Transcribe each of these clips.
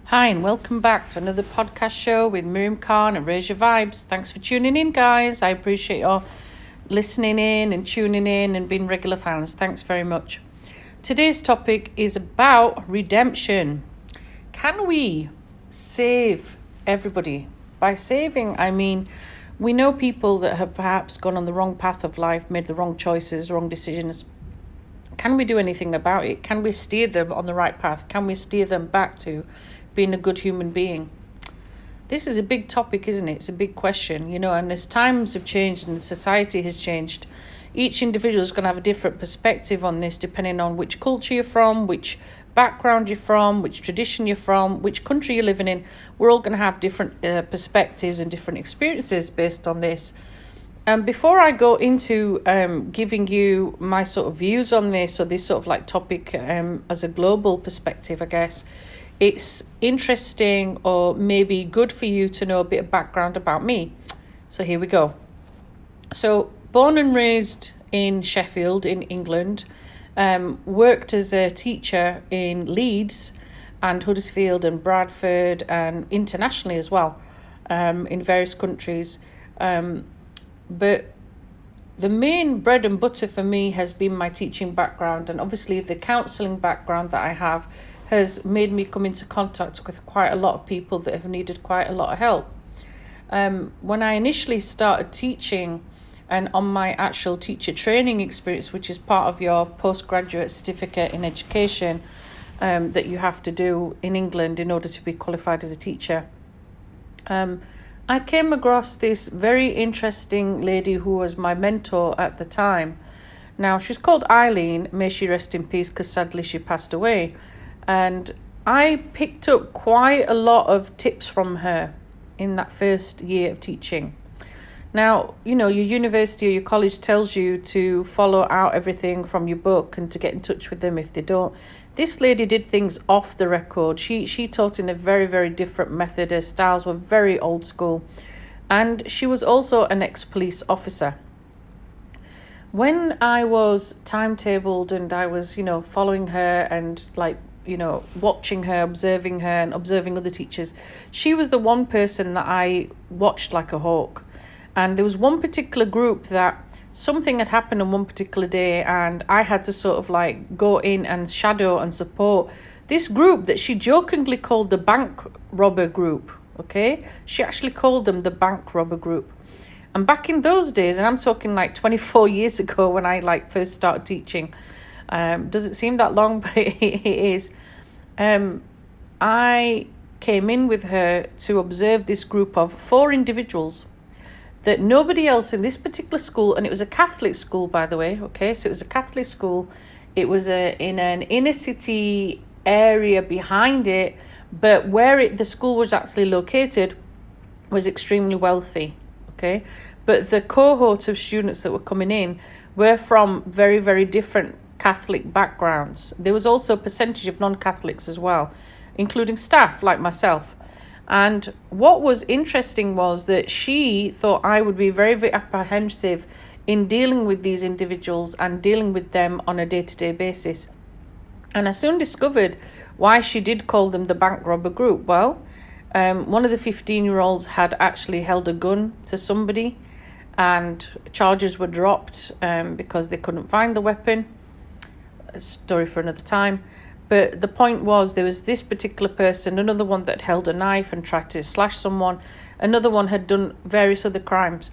Hi, and welcome back to another podcast show with Miriam Khan and Raise Your Vibes. Thanks for tuning in, guys. I appreciate your listening in and tuning in and being regular fans. Thanks very much. Today's topic is about redemption. Can we save everybody? By saving, I mean, we know people that have perhaps gone on the wrong path of life, made the wrong choices, wrong decisions. Can we do anything about it? Can we steer them on the right path? Can we steer them back to being a good human being? This is a big topic, isn't it? It's a big question, and as times have changed and society has changed, each individual is going to have a different perspective on this depending on which culture you're from, which background you're from, which tradition you're from, which country you're living in. We're all going to have different perspectives and different experiences based on this. Before I go into giving you my sort of views on this, or this sort of like topic as a global perspective, I guess, it's interesting or maybe good for you to know a bit of background about me. So here we go. So born and raised in Sheffield in England, worked as a teacher in Leeds and Huddersfield and Bradford and internationally as well, in various countries. But the main bread and butter for me has been my teaching background, and obviously the counselling background that I have has made me come into contact with quite a lot of people that have needed quite a lot of help. When I initially started teaching, and on my actual teacher training experience, which is part of your postgraduate certificate in education that you have to do in England in order to be qualified as a teacher, I came across this very interesting lady who was my mentor at the time. Now, she's called Eileen, may she rest in peace, because sadly she passed away. And I picked up quite a lot of tips from her in that first year of teaching. Now, your university or your college tells you to follow out everything from your book and to get in touch with them if they don't. This lady did things off the record. She taught in a very, very different method. Her styles were very old school. And she was also an ex-police officer. When I was timetabled and I was, following her and watching her, observing her and observing other teachers, she was the one person that I watched like a hawk. And there was one particular group that something had happened on one particular day, and I had to sort of like go in and shadow and support this group that she jokingly called the bank robber group. Okay, she actually called them the bank robber group. And back in those days, and I'm talking like 24 years ago when I first started teaching, doesn't seem that long, but it is. I came in with her to observe this group of 4 individuals that nobody else in this particular school, and it was a Catholic school, by the way, okay, so it was a Catholic school. It was in an inner city area behind it, but where the school was actually located was extremely wealthy, okay? But the cohort of students that were coming in were from very, very different Catholic backgrounds. There was also a percentage of non-Catholics as well, including staff like myself. And what was interesting was that she thought I would be very, very apprehensive in dealing with these individuals and dealing with them on a day-to-day basis. And I soon discovered why she did call them the bank robber group. Well, one of the 15-year-olds had actually held a gun to somebody, and charges were dropped because they couldn't find the weapon. A story for another time. But the point was, there was this particular person, another one that held a knife and tried to slash someone. Another one had done various other crimes.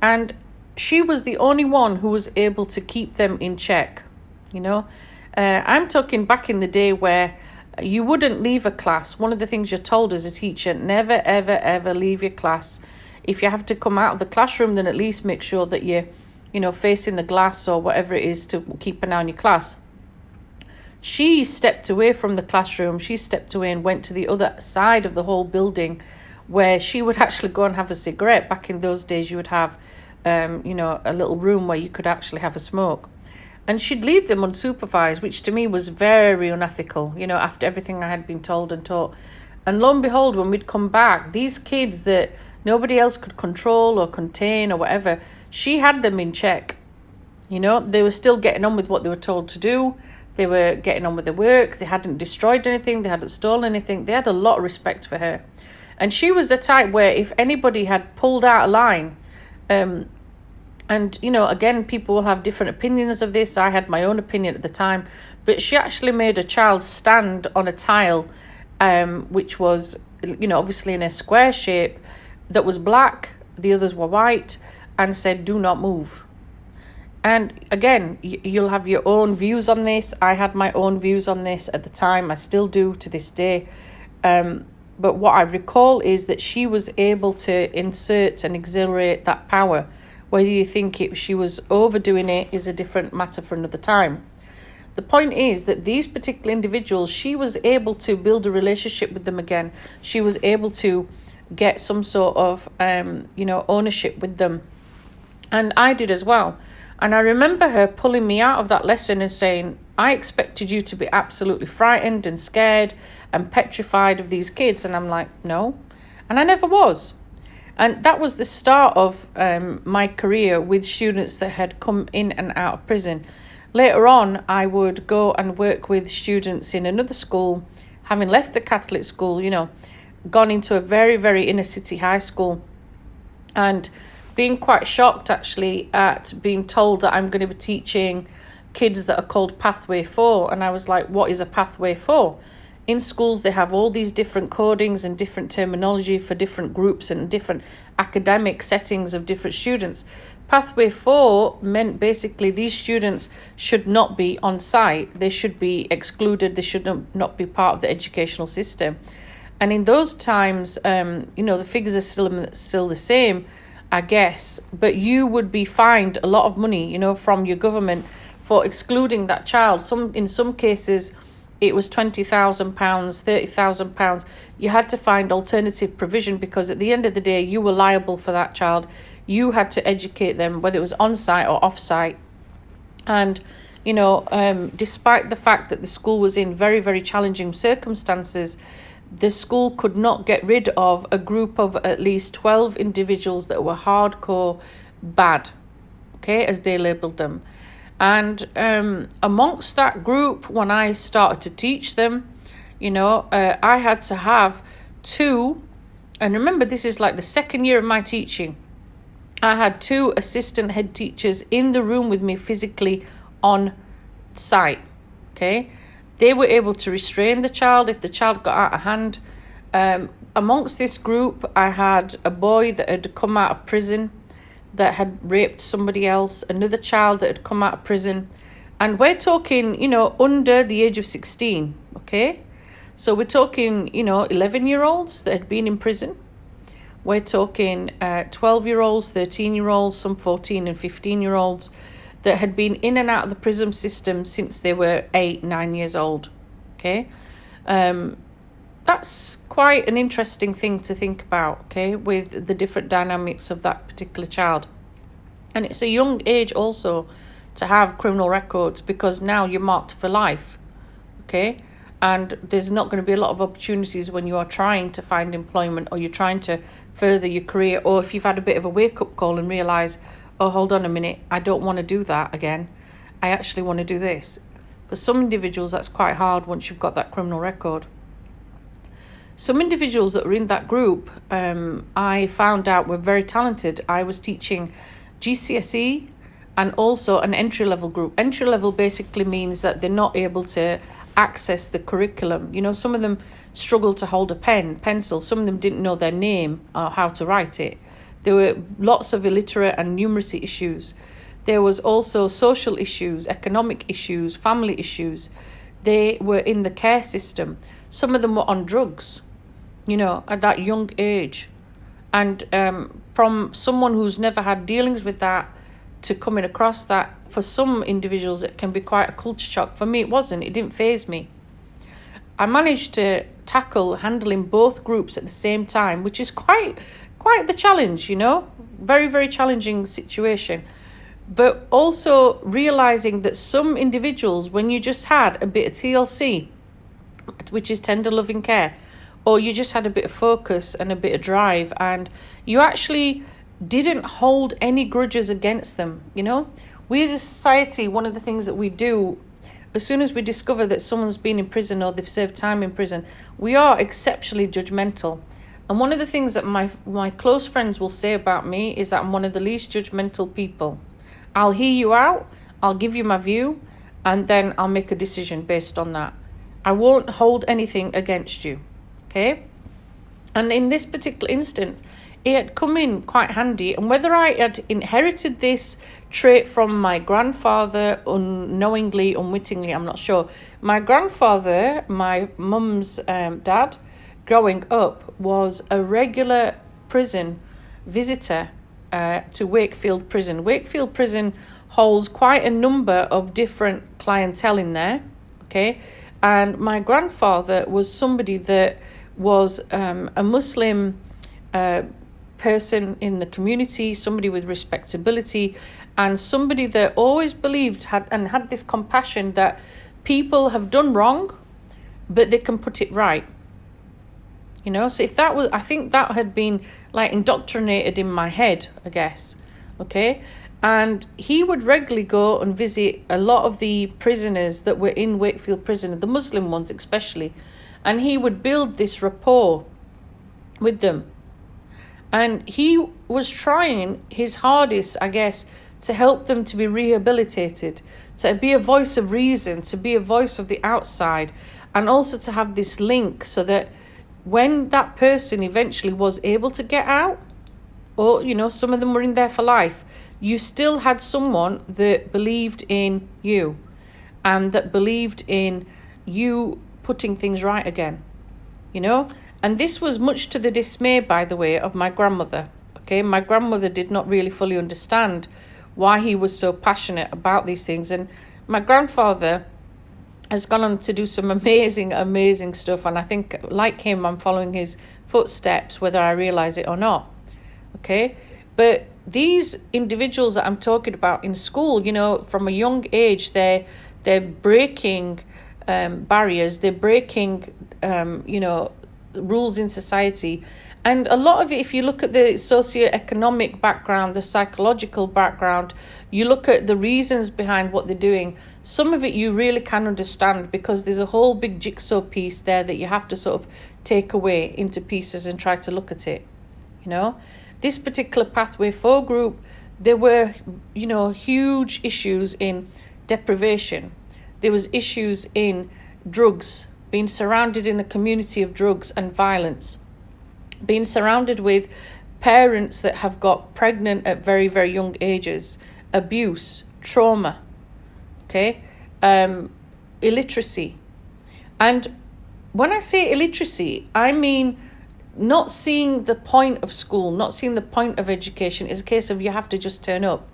And she was the only one who was able to keep them in check. I'm talking back in the day where you wouldn't leave a class. One of the things you're told as a teacher, never, ever, ever leave your class. If you have to come out of the classroom, then at least make sure that you're, facing the glass or whatever it is to keep an eye on your class. She stepped away from the classroom. She stepped away and went to the other side of the whole building, where she would actually go and have a cigarette. Back in those days, you would have, a little room where you could actually have a smoke. And she'd leave them unsupervised, which to me was very unethical, after everything I had been told and taught. And lo and behold, when we'd come back, these kids that nobody else could control or contain or whatever, she had them in check. They were still getting on with what they were told to do. They were getting on with their work. They hadn't destroyed anything. They hadn't stolen anything. They had a lot of respect for her. And she was the type where if anybody had pulled out a line, and, you know, again, people will have different opinions of this. I had my own opinion at the time. But she actually made a child stand on a tile, which was, you know, obviously in a square shape, that was black. The others were white, and said, "Do not move." And again, you'll have your own views on this. I had my own views on this at the time. I still do to this day. But what I recall is that she was able to insert and exhilarate that power. Whether you think she was overdoing it is a different matter for another time. The point is that these particular individuals, she was able to build a relationship with them again. She was able to get some sort of, ownership with them. And I did as well. And I remember her pulling me out of that lesson and saying, "I expected you to be absolutely frightened and scared and petrified of these kids." And I'm like, "No." And I never was. And that was the start of my career with students that had come in and out of prison. Later on, I would go and work with students in another school, having left the Catholic school, you know, gone into a very, very inner city high school, and being quite shocked actually at being told that I'm going to be teaching kids that are called Pathway 4. And I was like, what is a Pathway 4? In schools, they have all these different codings and different terminology for different groups and different academic settings of different students. Pathway 4 meant basically these students should not be on site. They should be excluded. They should not be part of the educational system. And in those times, the figures are still the same, I guess. But you would be fined a lot of money, from your government for excluding that child. In some cases, it was £20,000, £30,000. You had to find alternative provision because at the end of the day, you were liable for that child. You had to educate them, whether it was on-site or off-site. And, despite the fact that the school was in very, very challenging circumstances, the school could not get rid of a group of at least 12 individuals that were hardcore bad, okay, as they labelled them. And amongst that group, when I started to teach them, I had to have 2, and remember, this is like the second year of my teaching. I had 2 assistant head teachers in the room with me physically on site, okay? They were able to restrain the child if the child got out of hand. Amongst this group, I had a boy that had come out of prison that had raped somebody else, another child that had come out of prison. And we're talking, under the age of 16, okay? So we're talking, 11-year-olds that had been in prison. We're talking 12-year-olds, 13-year-olds, some 14 and 15-year-olds that had been in and out of the prison system since they were 8, 9 years old, okay? That's quite an interesting thing to think about, okay, with the different dynamics of that particular child. And it's a young age also to have criminal records because now you're marked for life, okay? And there's not going to be a lot of opportunities when you are trying to find employment or you're trying to further your career, or if you've had a bit of a wake-up call and realise, oh, hold on a minute, I don't want to do that again. I actually want to do this. For some individuals, that's quite hard once you've got that criminal record. Some individuals that were in that group, I found out were very talented. I was teaching GCSE and also an entry-level group. Entry-level basically means that they're not able to access the curriculum. Some of them struggled to hold a pencil. Some of them didn't know their name or how to write it. There were lots of illiterate and numeracy issues. There was also social issues, economic issues, family issues. They were in the care system. Some of them were on drugs, at that young age. And from someone who's never had dealings with that to coming across that, for some individuals, it can be quite a culture shock. For me, it wasn't. It didn't faze me. I managed to tackle handling both groups at the same time, which is quite the challenge, very, very challenging situation. But also realizing that some individuals, when you just had a bit of TLC, which is tender loving care, or you just had a bit of focus and a bit of drive, and you actually didn't hold any grudges against them, We as a society, one of the things that we do as soon as we discover that someone's been in prison or they've served time in prison, we are exceptionally judgmental. And one of the things that my close friends will say about me is that I'm one of the least judgmental people. I'll hear you out, I'll give you my view, and then I'll make a decision based on that. I won't hold anything against you, okay? And in this particular instance, it had come in quite handy. And whether I had inherited this trait from my grandfather unknowingly, unwittingly, I'm not sure. My grandfather, my mum's dad, growing up, was a regular prison visitor to Wakefield Prison. Wakefield Prison holds quite a number of different clientele in there, okay? And my grandfather was somebody that was a Muslim person in the community, somebody with respectability, and somebody that always believed had this compassion that people have done wrong, but they can put it right. You know, so if that was, I think that had been like indoctrinated in my head, I guess. Okay. And he would regularly go and visit a lot of the prisoners that were in Wakefield Prison, the Muslim ones especially. And he would build this rapport with them. And he was trying his hardest, I guess, to help them to be rehabilitated, to be a voice of reason, to be a voice of the outside, and also to have this link so that when that person eventually was able to get out, or, you know, some of them were in there for life, you still had someone that believed in you and that believed in you putting things right again, you know? And this was much to the dismay, by the way, of my grandmother. Okay, my grandmother did not really fully understand why he was so passionate about these things. And my grandfather has gone on to do some amazing stuff. And I think, like him, I'm following his footsteps, whether I realize it or not. Okay, but these individuals that I'm talking about in school, you know, from a young age, they're breaking barriers, they're breaking, you know, rules in society. And a lot of it, if you look at the socioeconomic background, the psychological background, you look at the reasons behind what they're doing, some of it you really can understand, because there's a whole big jigsaw piece there that you have to sort of take away into pieces and try to look at it. You know, this particular Pathway 4 group, there were, you know, huge issues in deprivation. There was issues in drugs, being surrounded in a community of drugs and violence, being surrounded with parents that have got pregnant at very, very young ages, abuse, trauma, okay, illiteracy. And when I say illiteracy, I mean not seeing the point of school, not seeing the point of education. Is a case of you have to just turn up.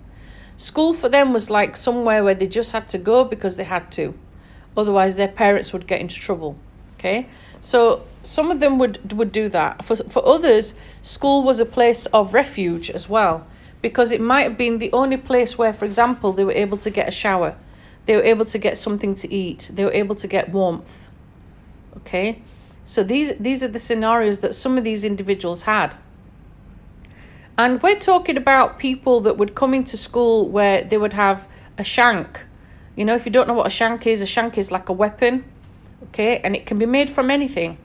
School for them was like somewhere where they just had to go because they had to. Otherwise, their parents would get into trouble, okay? So some of them would do that. For others, school was a place of refuge as well, because it might have been the only place where, for example, they were able to get a shower. They were able to get something to eat. They were able to get warmth, okay? So these are the scenarios that some of these individuals had. And we're talking about people that would come into school where they would have a shank. You know, if you don't know what a shank is like a weapon, okay? And it can be made from anything.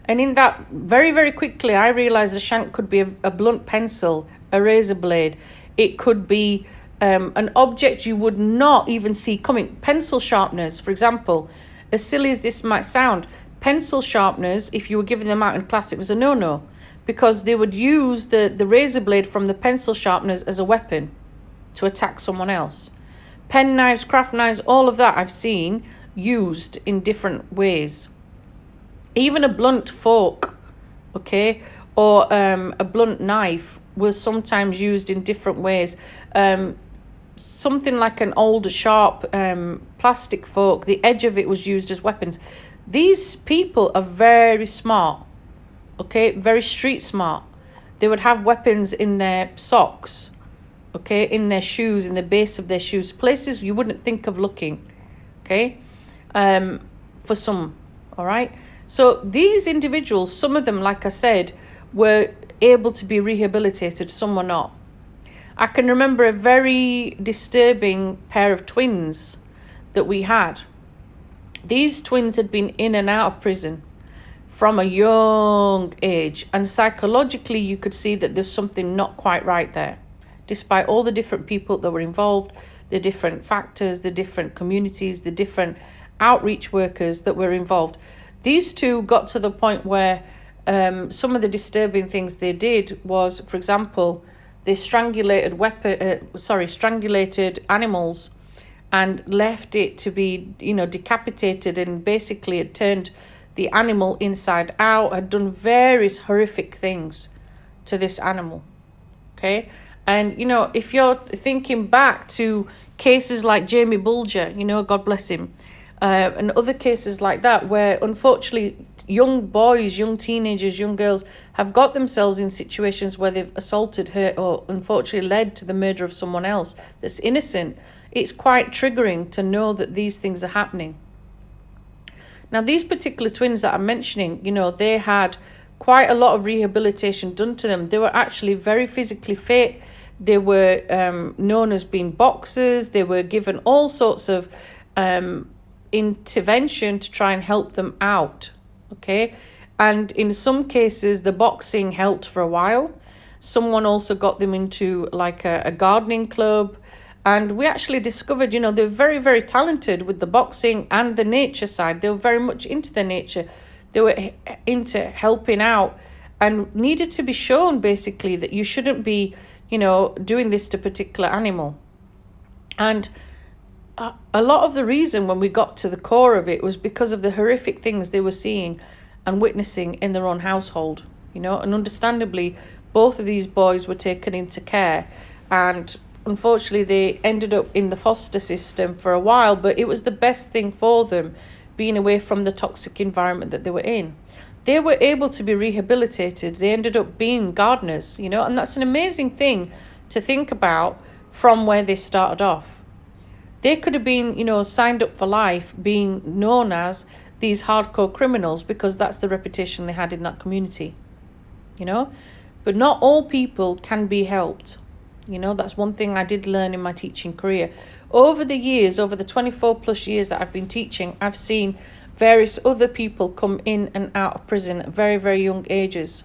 And in that, very, very quickly, I realised a shank could be a blunt pencil, a razor blade. It could be an object you would not even see coming. Pencil sharpeners, for example. As silly as this might sound, pencil sharpeners, if you were giving them out in class, it was a no-no. Because they would use the razor blade from the pencil sharpeners as a weapon to attack someone else. Pen knives, craft knives, all of that I've seen used in different ways. Even a blunt fork, okay, or a blunt knife was sometimes used in different ways. Something like an old sharp plastic fork, the edge of it was used as weapons. These people are very smart, okay, very street smart. They would have weapons in their socks, okay, in their shoes, in the base of their shoes, places you wouldn't think of looking, okay, for some, all right? So these individuals, some of them, like I said, were able to be rehabilitated, some were not. I can remember a very disturbing pair of twins that we had, These twins had been in and out of prison from a young age, and psychologically you could see that there's something not quite right there, despite all the different people that were involved, the different factors, the different communities, the different outreach workers that were involved. These two got to the point where some of the disturbing things they did was, for example, they strangulated animals and left it to be, decapitated, and basically had turned the animal inside out, had done various horrific things to this animal. Okay. And, if you're thinking back to cases like Jamie Bulger, God bless him, and other cases like that, where unfortunately young boys, young teenagers, young girls have got themselves in situations where they've assaulted, hurt, or unfortunately led to the murder of someone else that's innocent, it's quite triggering to know that these things are happening. Now, these particular twins that I'm mentioning, they had quite a lot of rehabilitation done to them. They were actually very physically fit. They were known as being boxers. They were given all sorts of intervention to try and help them out. Okay. And in some cases, the boxing helped for a while. Someone also got them into like a gardening club. And we actually discovered, they're very, very talented with the boxing and the nature side. They were very much into their nature. They were into helping out, and needed to be shown basically that you shouldn't be, doing this to a particular animal. And a lot of the reason when we got to the core of it was because of the horrific things they were seeing and witnessing in their own household, and understandably, both of these boys were taken into care, and unfortunately they ended up in the foster system for a while, but it was the best thing for them, being away from the toxic environment that they were in. They were able to be rehabilitated. They ended up being gardeners, and that's an amazing thing to think about from where they started off. They could have been, signed up for life, being known as these hardcore criminals, because that's the reputation they had in that community, But not all people can be helped. That's one thing I did learn in my teaching career. Over the years, over the 24 plus years that I've been teaching, I've seen various other people come in and out of prison at very, very young ages.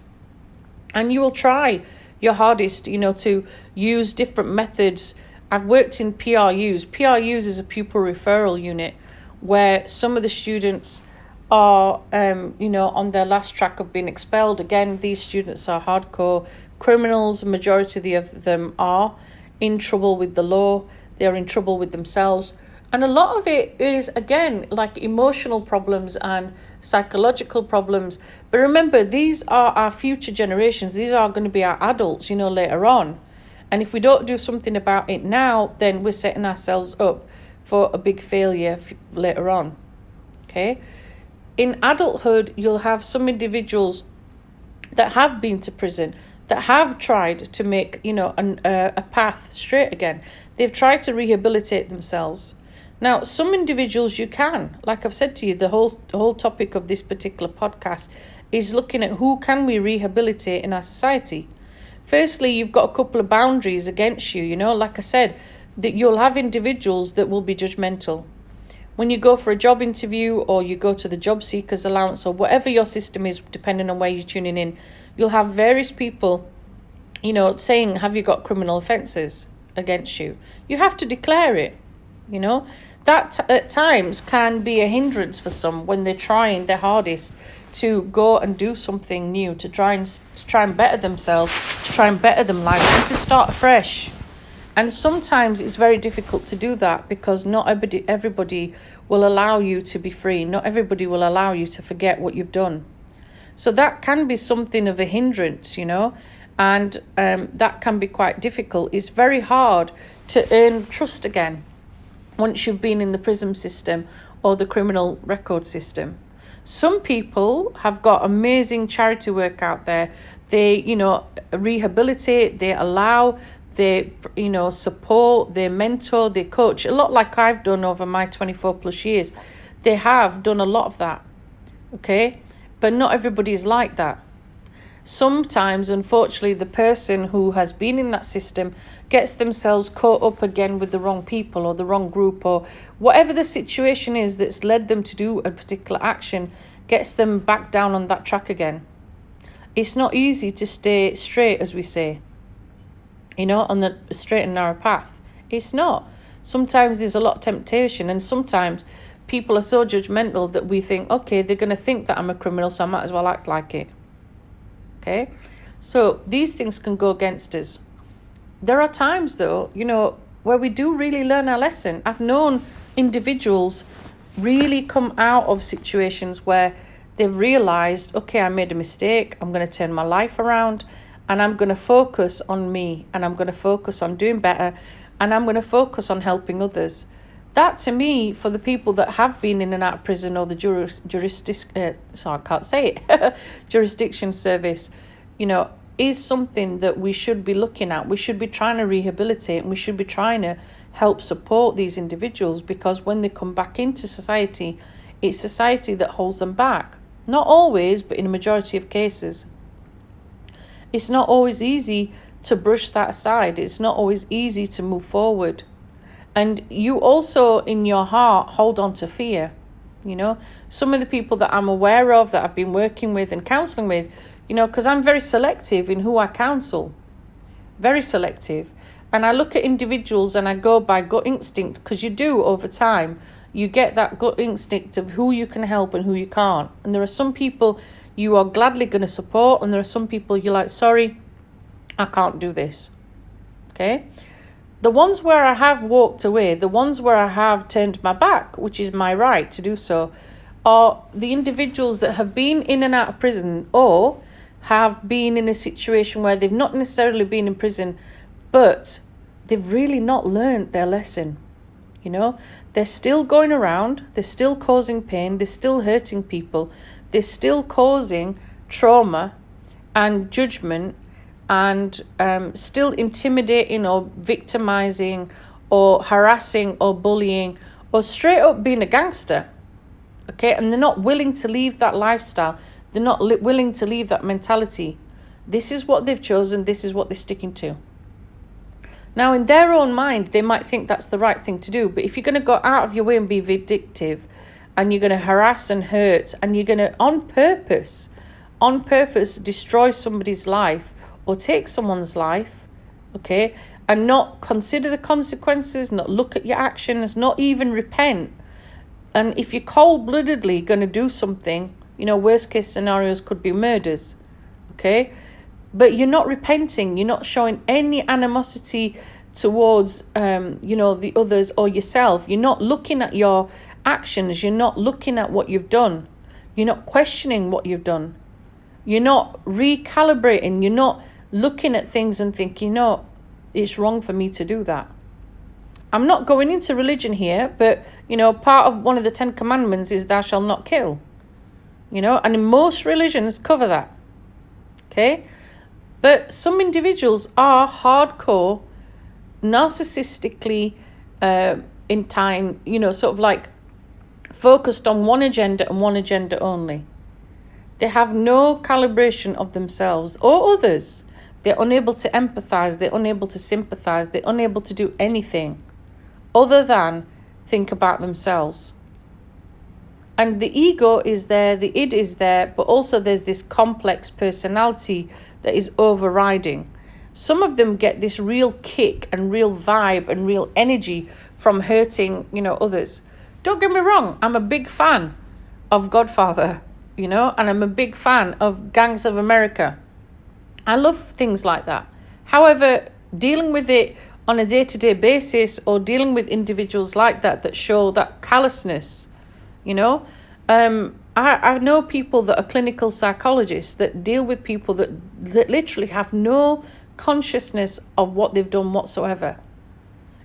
And you will try your hardest, to use different methods. I've worked in PRUs. PRUs is a pupil referral unit where some of the students are, on their last track of being expelled. Again, these students are hardcore criminals. The majority of them are in trouble with the law. They're in trouble with themselves. And a lot of it is, again, like emotional problems and psychological problems. But remember, these are our future generations. These are going to be our adults, later on. And if we don't do something about it now, then we're setting ourselves up for a big failure later on. Okay? In adulthood, you'll have some individuals that have been to prison, that have tried to make, a path straight again. They've tried to rehabilitate themselves. Now, some individuals you can, like I've said to you, the whole topic of this particular podcast is looking at who can we rehabilitate in our society. Firstly, you've got a couple of boundaries against you, like I said, that you'll have individuals that will be judgmental. When you go for a job interview, or you go to the job seekers allowance, or whatever your system is, depending on where you're tuning in, you'll have various people, saying, have you got criminal offences against you? You have to declare it, That at times can be a hindrance for some when they're trying their hardest to go and do something new, to try and better themselves, to try and better them life, and to start fresh. And sometimes it's very difficult to do that, because not everybody will allow you to be free. Not everybody will allow you to forget what you've done. So that can be something of a hindrance, and that can be quite difficult. It's very hard to earn trust again once you've been in the prison system or the criminal record system. Some people have got amazing charity work out there. They, rehabilitate, they allow, they, support, they mentor, they coach, a lot like I've done over my 24 plus years. They have done a lot of that, okay? But not everybody is like that. sometimes, unfortunately, the person who has been in that system gets themselves caught up again with the wrong people or the wrong group, or whatever the situation is that's led them to do a particular action, gets them back down on that track again. It's not easy to stay straight, as we say, on the straight and narrow path. It's not. Sometimes there's a lot of temptation, and sometimes people are so judgmental that we think, okay, they're going to think that I'm a criminal, so I might as well act like it. Okay? So these things can go against us. There are times, though, where we do really learn our lesson. I've known individuals really come out of situations where they've realised, okay, I made a mistake, I'm going to turn my life around, and I'm going to focus on me, and I'm going to focus on doing better, and I'm going to focus on helping others. That, to me, for the people that have been in and out of prison or the jurisdiction service, is something that we should be looking at. We should be trying to rehabilitate, and we should be trying to help support these individuals, because when they come back into society, it's society that holds them back. Not always, but in a majority of cases. It's not always easy to brush that aside. It's not always easy to move forward. And you also, in your heart, hold on to fear. Some of the people that I'm aware of, that I've been working with and counselling with, because I'm very selective in who I counsel. Very selective. And I look at individuals and I go by gut instinct, because you do over time. You get that gut instinct of who you can help and who you can't. And there are some people you are gladly going to support, and there are some people you're like, sorry, I can't do this. Okay? The ones where I have walked away, the ones where I have turned my back, which is my right to do so, are the individuals that have been in and out of prison, or have been in a situation where they've not necessarily been in prison, but they've really not learned their lesson. They're still going around, they're still causing pain, they're still hurting people, they're still causing trauma and judgment, and still intimidating or victimizing or harassing or bullying or straight up being a gangster. Okay, and they're not willing to leave that lifestyle. They're not willing to leave that mentality. This is what they've chosen, this is what they're sticking to. Now, in their own mind, they might think that's the right thing to do, but if you're going to go out of your way and be vindictive, and you're going to harass and hurt, and you're going to, on purpose, destroy somebody's life, or take someone's life, okay, and not consider the consequences, not look at your actions, not even repent. And if you're cold-bloodedly going to do something, worst case scenarios could be murders, okay? But you're not repenting, you're not showing any animosity towards, the others or yourself. You're not looking at your actions, you're not looking at what you've done. You're not questioning what you've done. You're not recalibrating, you're not looking at things and thinking, no, it's wrong for me to do that. I'm not going into religion here, but, part of one of the 10 commandments is thou shalt not kill. And in most religions cover that. Okay? But some individuals are hardcore, narcissistically in time, sort of like focused on one agenda and one agenda only. They have no calibration of themselves or others. They're unable to empathize, they're unable to sympathize, they're unable to do anything other than think about themselves. And the ego is there, the id is there, but also there's this complex personality that is overriding. Some of them get this real kick and real vibe and real energy from hurting, others. Don't get me wrong, I'm a big fan of Godfather, and I'm a big fan of Gangs of America. I love things like that. However, dealing with it on a day-to-day basis, or dealing with individuals like that show that callousness, I know people that are clinical psychologists that deal with people that literally have no consciousness of what they've done whatsoever.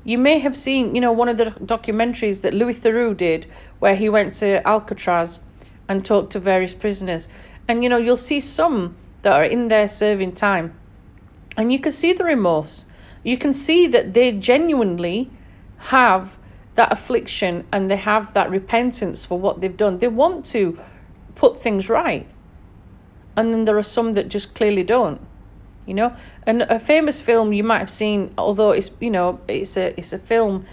You may have seen, one of the documentaries that Louis Theroux did, where he went to Alcatraz and talked to various prisoners. And, you'll see some that are in there serving time, and you can see the remorse. You can see that they genuinely have that affliction, and they have that repentance for what they've done. They want to put things right. and then there are some that just clearly don't, you know. And a famous film you might have seen, although it's, you know, it's a film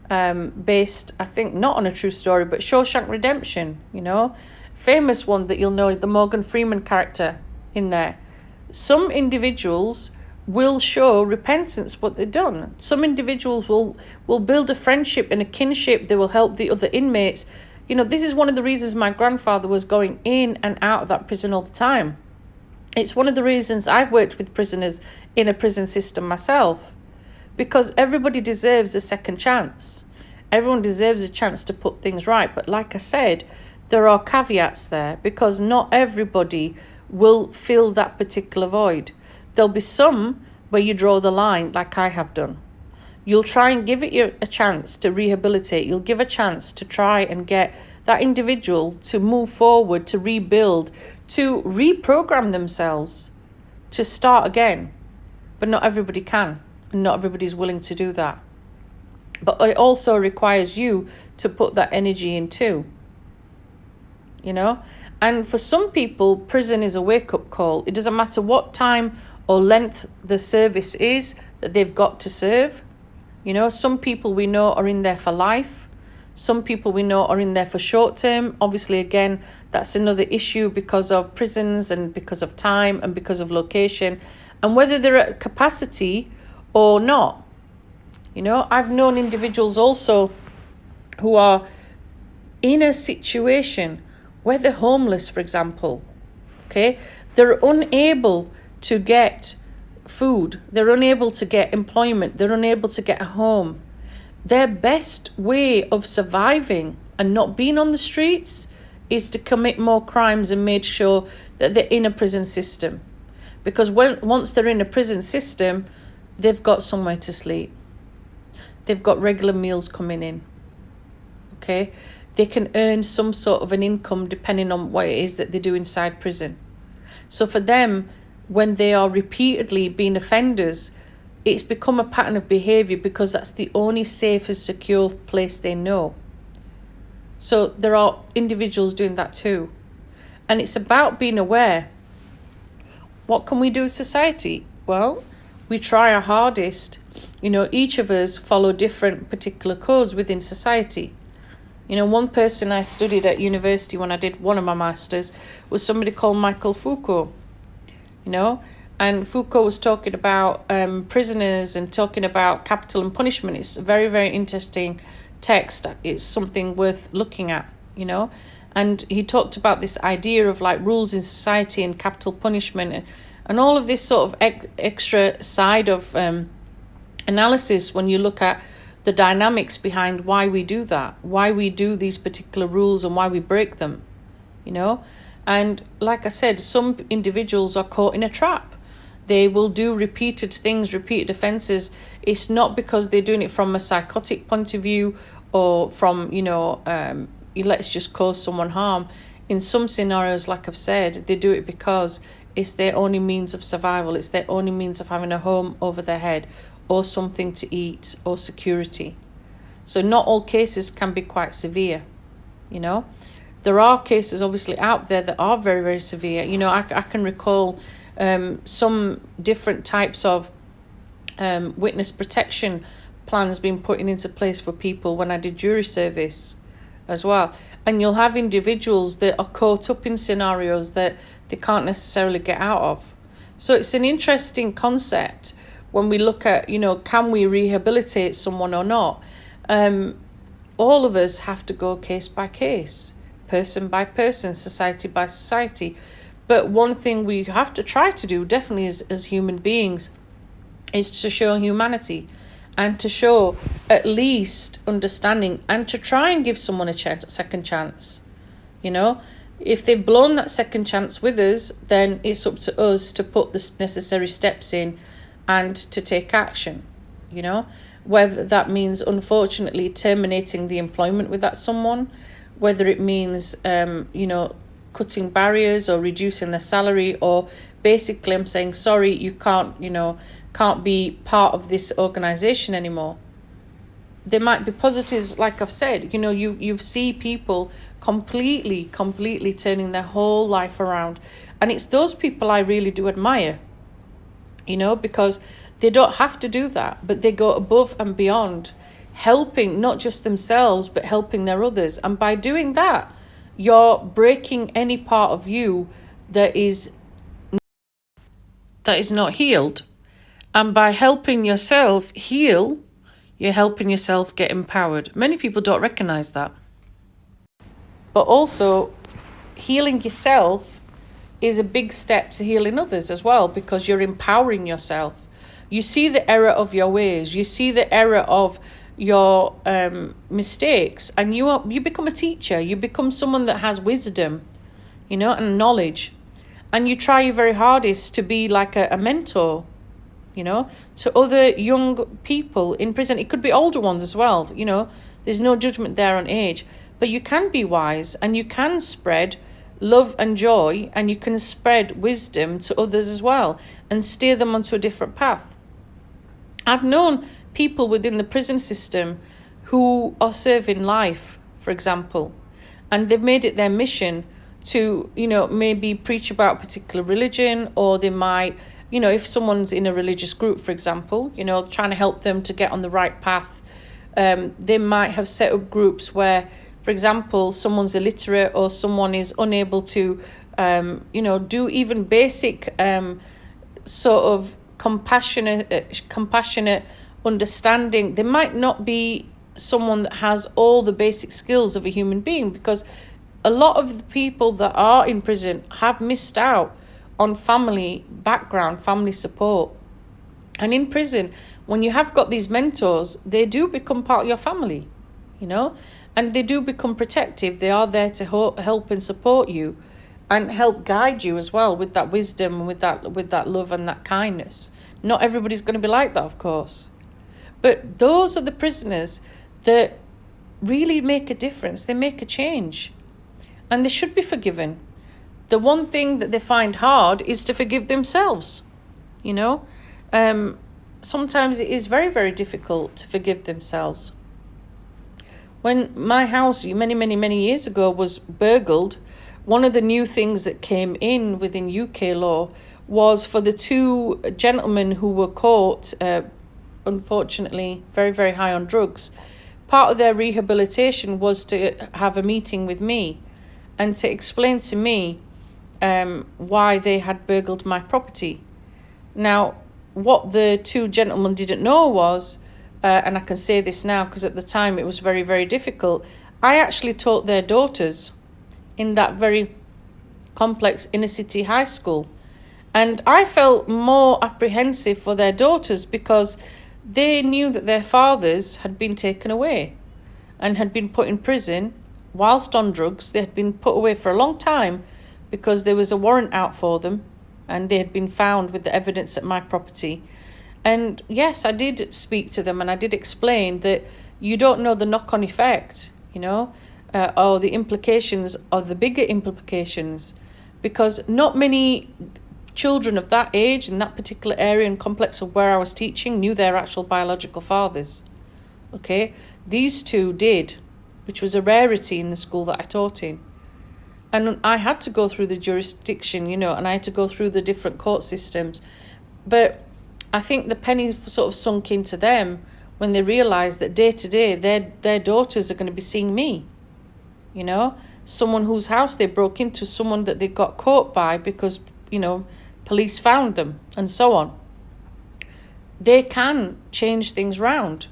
based, I think, not on a true story, but Shawshank Redemption, you know, famous one that you'll know, the Morgan Freeman character in there. Some individuals will show repentance what they've done. Some individuals will build a friendship and a kinship. They will help the other inmates. You know, this is one of the reasons my grandfather was going in and out of that prison all the time. It's one of the reasons I've worked with prisoners in a prison system myself, because everybody deserves a second chance. Everyone deserves a chance to put things right. But like I said, there are caveats there, because not everybody will fill that particular void. There'll be some where you draw the line, like I have done. You'll try and give it a chance to rehabilitate. You'll give a chance to try and get that individual to move forward, to rebuild, to reprogram themselves, to start again. But not everybody can, and not everybody's willing to do that. But it also requires you to put that energy in too, you know. And for some people, prison is a wake-up call. It doesn't matter what time or length the service is that they've got to serve. You know, some people we know are in there for life. Some people we know are in there for short term. Obviously, again, that's another issue because of prisons and because of time and because of location and whether they're at capacity or not. You know, I've known individuals also who are in a situation where they're homeless, for example. Okay, they're unable to get food, they're unable to get employment, they're unable to get a home. Their best way of surviving and not being on the streets is to commit more crimes and make sure that they're in a prison system. Because once they're in a prison system, they've got somewhere to sleep. They've got regular meals coming in. Okay? They can earn some sort of an income depending on what it is that they do inside prison. So for them, when they are repeatedly being offenders, it's become a pattern of behaviour because that's the only safe and secure place they know. So there are individuals doing that too. And it's about being aware. What can we do as society? Well, we try our hardest. You know, each of us follow different particular codes within society. You know, one person I studied at university when I did one of my masters was somebody called Michael Foucault. You know, and Foucault was talking about prisoners and talking about capital and punishment. It's a very, very interesting text. It's something worth looking at, you know. And he talked about this idea of like rules in society and capital punishment and all of this sort of extra side of analysis when you look at the dynamics behind why we do that, why we do these particular rules and why we break them, you know. And like I said, some individuals are caught in a trap. They will do repeated things, repeated offences. It's not because they're doing it from a psychotic point of view or from, you know, let's just cause someone harm. In some scenarios, like I've said, they do it because it's their only means of survival. It's their only means of having a home over their head or something to eat or security. So not all cases can be quite severe, you know. There are cases obviously out there that are very, very severe. You know, I can recall some different types of witness protection plans being put into place for people when I did jury service as well. And you'll have individuals that are caught up in scenarios that they can't necessarily get out of. So it's an interesting concept when we look at, you know, can we rehabilitate someone or not? All of us have to go case by case, person by person, society by society. But one thing we have to try to do, definitely as human beings, is to show humanity and to show at least understanding and to try and give someone a second chance. You know, if they've blown that second chance with us, then it's up to us to put the necessary steps in and to take action, you know, whether that means unfortunately terminating the employment with that someone, whether it means, you know, cutting barriers or reducing their salary, or basically I'm saying, sorry, you can't be part of this organization anymore. There might be positives, like I've said, you know, you see people completely turning their whole life around. And it's those people I really do admire, because they don't have to do that, but they go above and beyond, helping not just themselves, but helping their others. And by doing that, you're breaking any part of you that is not healed. And by helping yourself heal, you're helping yourself get empowered. Many people don't recognize that. But also, healing yourself is a big step to healing others as well, because you're empowering yourself. You see the error of your ways. You see the error of your mistakes, and you become a teacher. You become someone that has wisdom, and knowledge. And you try your very hardest to be like a mentor, to other young people in prison. It could be older ones as well, There's no judgment there on age. But you can be wise, and you can spread love and joy, and you can spread wisdom to others as well, and steer them onto a different path. I've known people within the prison system who are serving life, for example, and they've made it their mission to, maybe preach about a particular religion, or they might, if someone's in a religious group, for example, trying to help them to get on the right path, they might have set up groups where, for example, someone's illiterate or someone is unable to, do even basic sort of compassionate understanding. They might not be someone that has all the basic skills of a human being, because a lot of the people that are in prison have missed out on family background, family support. And in prison, when you have got these mentors, they do become part of your family, and they do become protective. They are there to help and support you, and help guide you as well with that wisdom and with that love and that kindness. Not everybody's going to be like that, of course. But those are the prisoners that really make a difference. They make a change. And they should be forgiven. The one thing that they find hard is to forgive themselves. Sometimes it is very, very difficult to forgive themselves. When my house, many years ago, was burgled, one of the new things that came in within UK law was for the two gentlemen who were caught, unfortunately, very, very high on drugs. Part of their rehabilitation was to have a meeting with me and to explain to me why they had burgled my property. Now, what the two gentlemen didn't know was, and I can say this now because at the time it was very, very difficult, I actually taught their daughters in that very complex inner city high school. And I felt more apprehensive for their daughters because they knew that their fathers had been taken away and had been put in prison whilst on drugs. They had been put away for a long time because there was a warrant out for them, and they had been found with the evidence at my property. And yes, I did speak to them, and I did explain that you don't know the knock-on effect, or the implications, or the bigger implications, because not many children of that age in that particular area and complex of where I was teaching knew their actual biological fathers. Okay, these two did, which was a rarity in the school that I taught in. And I had to go through the jurisdiction, and I had to go through the different court systems. But I think the penny sort of sunk into them when they realised that day to day their daughters are going to be seeing me. Someone whose house they broke into, someone that they got caught by because, police found them, and so on. They can change things round.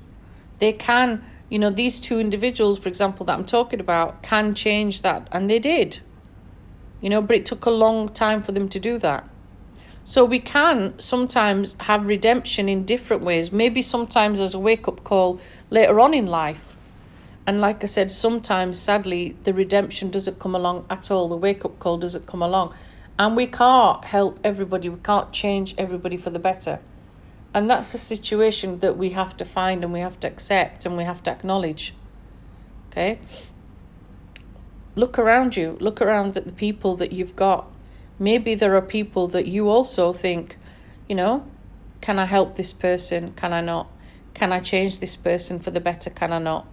They can, these two individuals, for example, that I'm talking about, can change that, and they did. But it took a long time for them to do that. So we can sometimes have redemption in different ways, maybe sometimes as a wake-up call later on in life. And like I said, sometimes, sadly, the redemption doesn't come along at all. The wake-up call doesn't come along. And we can't help everybody. We can't change everybody for the better. And that's a situation that we have to find, and we have to accept, and we have to acknowledge. Okay? Look around you. Look around at the people that you've got. Maybe there are people that you also think, can I help this person? Can I not? Can I change this person for the better? Can I not?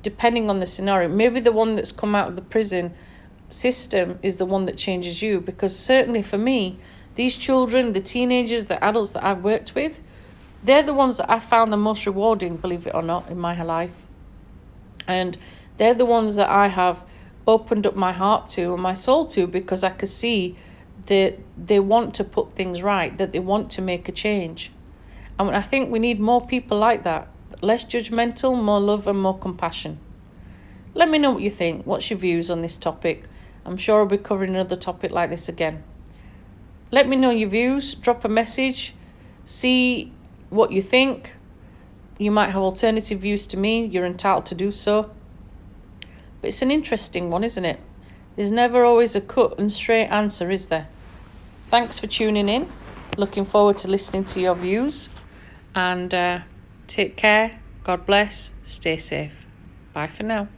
Depending on the scenario. Maybe the one that's come out of the prison system is the one that changes you. Because certainly for me, these children, the teenagers, the adults that I've worked with, they're the ones that I found the most rewarding, believe it or not, in my life. And they're the ones that I have opened up my heart to and my soul to, because I could see that they want to put things right, that they want to make a change. And I think we need more people like that. Less judgmental, more love and more compassion. Let me know what you think. What's your views on this topic? I'm sure I'll be covering another topic like this again. Let me know your views. Drop a message. See what you think. You might have alternative views to me. You're entitled to do so. But it's an interesting one, isn't it? There's never always a cut and straight answer, is there? Thanks for tuning in. Looking forward to listening to your views. And take care. God bless. Stay safe. Bye for now.